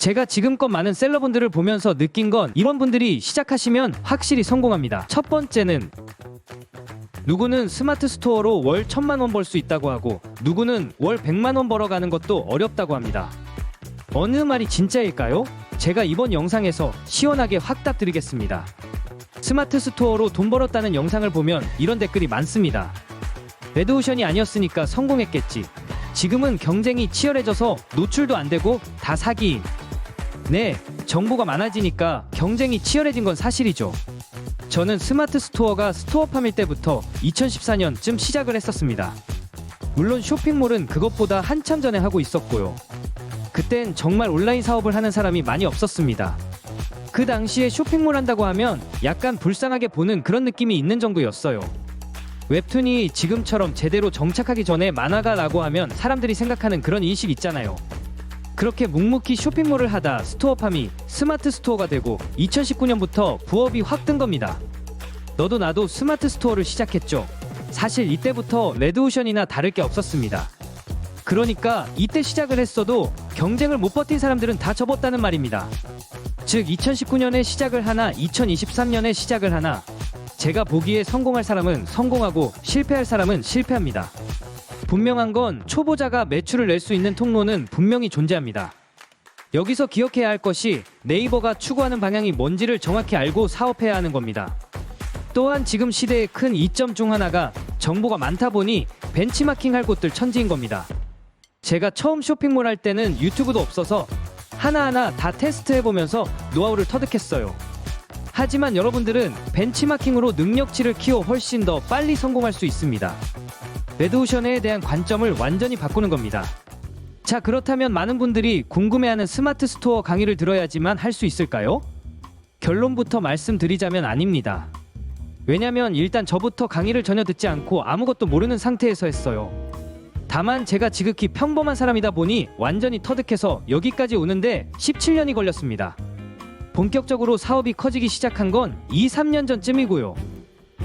제가 지금껏 많은 셀러분들을 보면서 느낀 건 이런 분들이 시작하시면 확실히 성공합니다. 첫 번째는 누구는 스마트 스토어로 월 1000만 원 벌 수 있다고 하고 누구는 월 100만 원 벌어가는 것도 어렵다고 합니다. 어느 말이 진짜일까요? 제가 이번 영상에서 시원하게 확답 드리겠습니다. 스마트 스토어로 돈 벌었다는 영상을 보면 이런 댓글이 많습니다. 레드오션이 아니었으니까 성공했겠지. 지금은 경쟁이 치열해져서 노출도 안 되고 다 사기임. 네, 정보가 많아지니까 경쟁이 치열해진 건 사실이죠. 저는 스마트 스토어가 스토어팜일 때부터 2014년쯤 시작을 했었습니다. 물론 쇼핑몰은 그것보다 한참 전에 하고 있었고요. 그땐 정말 온라인 사업을 하는 사람이 많이 없었습니다. 그 당시에 쇼핑몰 한다고 하면 약간 불쌍하게 보는 그런 느낌이 있는 정도였어요. 웹툰이 지금처럼 제대로 정착하기 전에 만화가라고 하면 사람들이 생각하는 그런 인식 있잖아요. 그렇게 묵묵히 쇼핑몰을 하다 스토어팜이 스마트 스토어가 되고 2019년부터 부업이 확 뜬 겁니다. 너도 나도 스마트 스토어를 시작했죠. 사실 이때부터 레드오션이나 다를 게 없었습니다. 그러니까 이때 시작을 했어도 경쟁을 못 버틴 사람들은 다 접었다는 말입니다. 즉 2019년에 시작을 하나 2023년에 시작을 하나 제가 보기에 성공할 사람은 성공하고 실패할 사람은 실패합니다. 분명한 건 초보자가 매출을 낼 수 있는 통로는 분명히 존재합니다. 여기서 기억해야 할 것이 네이버가 추구하는 방향이 뭔지를 정확히 알고 사업해야 하는 겁니다. 또한 지금 시대의 큰 이점 중 하나가 정보가 많다 보니 벤치마킹 할 곳들 천지인 겁니다. 제가 처음 쇼핑몰 할 때는 유튜브도 없어서 하나하나 다 테스트해보면서 노하우를 터득했어요. 하지만 여러분들은 벤치마킹으로 능력치를 키워 훨씬 더 빨리 성공할 수 있습니다. 레드오션에 대한 관점을 완전히 바꾸는 겁니다. 자, 그렇다면 많은 분들이 궁금해하는 스마트 스토어 강의를 들어야지만 할 수 있을까요? 결론부터 말씀드리자면 아닙니다. 왜냐면 일단 저부터 강의를 전혀 듣지 않고 아무것도 모르는 상태에서 했어요. 다만 제가 지극히 평범한 사람이다 보니 완전히 터득해서 여기까지 오는데 17년이 걸렸습니다. 본격적으로 사업이 커지기 시작한 건 2, 3년 전쯤이고요.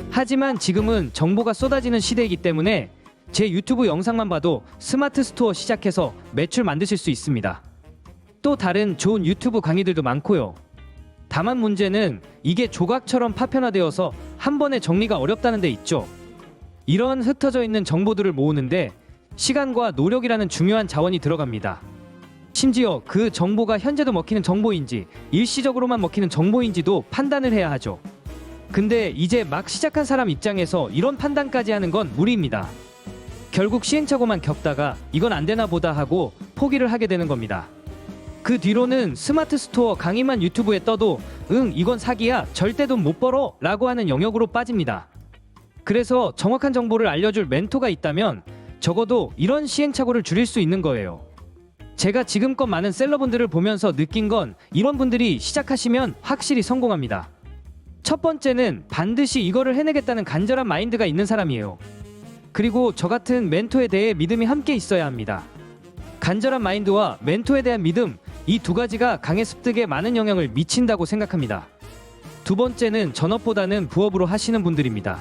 하지만 지금은 정보가 쏟아지는 시대이기 때문에 제 유튜브 영상만 봐도 스마트 스토어 시작해서 매출 만드실 수 있습니다. 또 다른 좋은 유튜브 강의들도 많고요. 다만 문제는 이게 조각처럼 파편화되어서 한 번에 정리가 어렵다는 데 있죠. 이런 흩어져 있는 정보들을 모으는데 시간과 노력이라는 중요한 자원이 들어갑니다. 심지어 그 정보가 현재도 먹히는 정보인지 일시적으로만 먹히는 정보인지도 판단을 해야 하죠. 근데 이제 막 시작한 사람 입장에서 이런 판단까지 하는 건 무리입니다. 결국 시행착오만 겪다가 이건 안 되나 보다 하고 포기를 하게 되는 겁니다. 그 뒤로는 스마트 스토어 강의만 유튜브에 떠도 이건 사기야, 절대 돈 못 벌어 라고 하는 영역으로 빠집니다. 그래서 정확한 정보를 알려줄 멘토가 있다면 적어도 이런 시행착오를 줄일 수 있는 거예요. 제가 지금껏 많은 셀러분들을 보면서 느낀 건 이런 분들이 시작하시면 확실히 성공합니다. 첫 번째는 반드시 이거를 해내겠다는 간절한 마인드가 있는 사람이에요. 그리고 저 같은 멘토에 대해 믿음이 함께 있어야 합니다. 간절한 마인드와 멘토에 대한 믿음, 이 두 가지가 강의 습득에 많은 영향을 미친다고 생각합니다. 두 번째는 전업보다는 부업으로 하시는 분들입니다.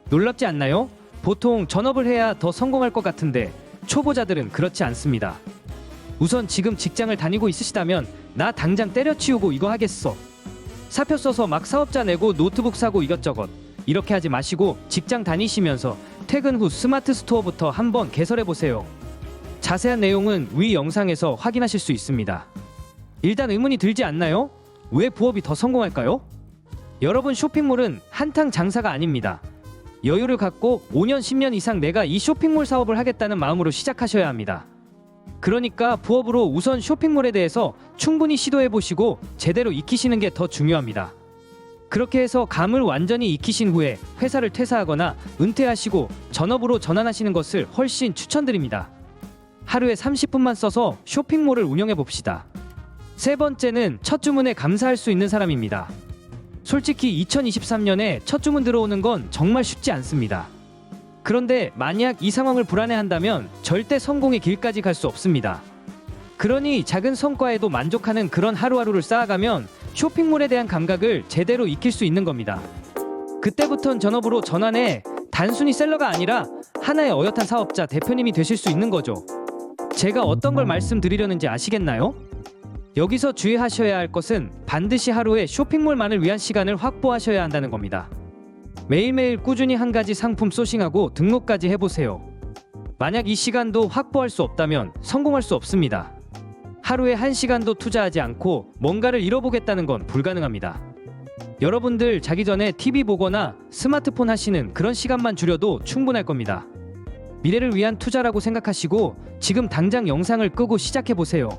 놀랍지 않나요? 보통 전업을 해야 더 성공할 것 같은데 초보자들은 그렇지 않습니다. 우선 지금 직장을 다니고 있으시다면 나 당장 때려치우고 이거 하겠어. 사표 써서 막 사업자 내고 노트북 사고 이것저것 이렇게 하지 마시고 직장 다니시면서 퇴근 후 스마트 스토어부터 한번 개설해보세요. 자세한 내용은 위 영상에서 확인하실 수 있습니다. 일단 의문이 들지 않나요? 왜 부업이 더 성공할까요? 여러분, 쇼핑몰은 한탕 장사가 아닙니다. 여유를 갖고 5년, 10년 이상 내가 이 쇼핑몰 사업을 하겠다는 마음으로 시작하셔야 합니다. 그러니까 부업으로 우선 쇼핑몰에 대해서 충분히 시도해보시고 제대로 익히시는 게 더 중요합니다. 그렇게 해서 감을 완전히 익히신 후에 회사를 퇴사하거나 은퇴하시고 전업으로 전환하시는 것을 훨씬 추천드립니다. 하루에 30분만 써서 쇼핑몰을 운영해봅시다. 세 번째는 첫 주문에 감사할 수 있는 사람입니다. 솔직히 2023년에 첫 주문 들어오는 건 정말 쉽지 않습니다. 그런데 만약 이 상황을 불안해한다면 절대 성공의 길까지 갈 수 없습니다. 그러니 작은 성과에도 만족하는 그런 하루하루를 쌓아가면 쇼핑몰에 대한 감각을 제대로 익힐 수 있는 겁니다. 그때부턴 전업으로 전환해 단순히 셀러가 아니라 하나의 어엿한 사업자 대표님이 되실 수 있는 거죠. 제가 어떤 걸 말씀드리려는지 아시겠나요? 여기서 주의하셔야 할 것은 반드시 하루에 쇼핑몰만을 위한 시간을 확보하셔야 한다는 겁니다. 매일매일 꾸준히 한 가지 상품 소싱하고 등록까지 해보세요. 만약 이 시간도 확보할 수 없다면 성공할 수 없습니다. 하루에 1시간도 투자하지 않고 뭔가를 잃어보겠다는 건 불가능합니다. 여러분들 자기 전에 TV 보거나 스마트폰 하시는 그런 시간만 줄여도 충분할 겁니다. 미래를 위한 투자라고 생각하시고 지금 당장 영상을 끄고 시작해보세요.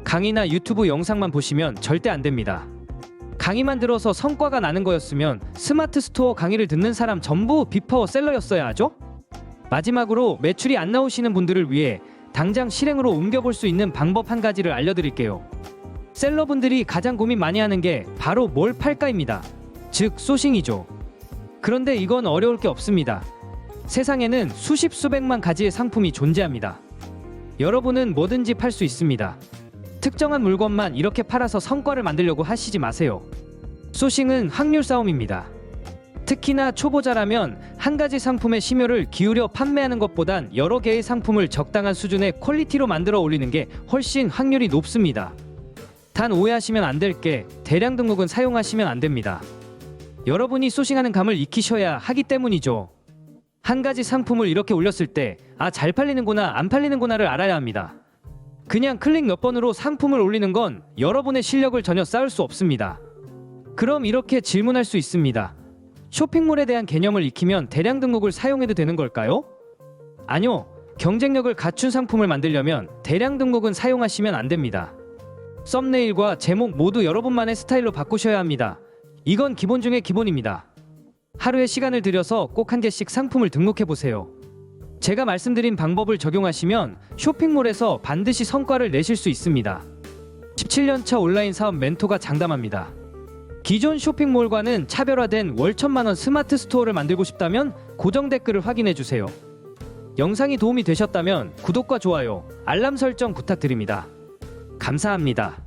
강의나 유튜브 영상만 보시면 절대 안 됩니다. 강의만 들어서 성과가 나는 거였으면 스마트 스토어 강의를 듣는 사람 전부 빅파워 셀러였어야 하죠? 마지막으로 매출이 안 나오시는 분들을 위해 당장 실행으로 옮겨볼 수 있는 방법 한 가지를 알려드릴게요. 셀러분들이 가장 고민 많이 하는 게 바로 뭘 팔까입니다. 즉 소싱이죠. 그런데 이건 어려울 게 없습니다. 세상에는 수십 수백만 가지의 상품이 존재합니다. 여러분은 뭐든지 팔 수 있습니다. 특정한 물건만 이렇게 팔아서 성과를 만들려고 하시지 마세요. 소싱은 확률 싸움입니다. 특히나 초보자라면 한 가지 상품에 심혈을 기울여 판매하는 것보단 여러 개의 상품을 적당한 수준의 퀄리티로 만들어 올리는 게 훨씬 확률이 높습니다. 단 오해하시면 안 될 게 대량 등록은 사용하시면 안 됩니다. 여러분이 소싱하는 감을 익히셔야 하기 때문이죠. 한 가지 상품을 이렇게 올렸을 때 잘 팔리는구나 안 팔리는구나를 알아야 합니다. 그냥 클릭 몇 번으로 상품을 올리는 건 여러분의 실력을 전혀 쌓을 수 없습니다. 그럼 이렇게 질문할 수 있습니다. 쇼핑몰에 대한 개념을 익히면 대량 등록을 사용해도 되는 걸까요? 아니요. 경쟁력을 갖춘 상품을 만들려면 대량 등록은 사용하시면 안 됩니다. 썸네일과 제목 모두 여러분만의 스타일로 바꾸셔야 합니다. 이건 기본 중에 기본입니다. 하루에 시간을 들여서 꼭 한 개씩 상품을 등록해보세요. 제가 말씀드린 방법을 적용하시면 쇼핑몰에서 반드시 성과를 내실 수 있습니다. 17년차 온라인 사업 멘토가 장담합니다. 기존 쇼핑몰과는 차별화된 월 1,000만 원 스마트 스토어를 만들고 싶다면 고정 댓글을 확인해주세요. 영상이 도움이 되셨다면 구독과 좋아요, 알람 설정 부탁드립니다. 감사합니다.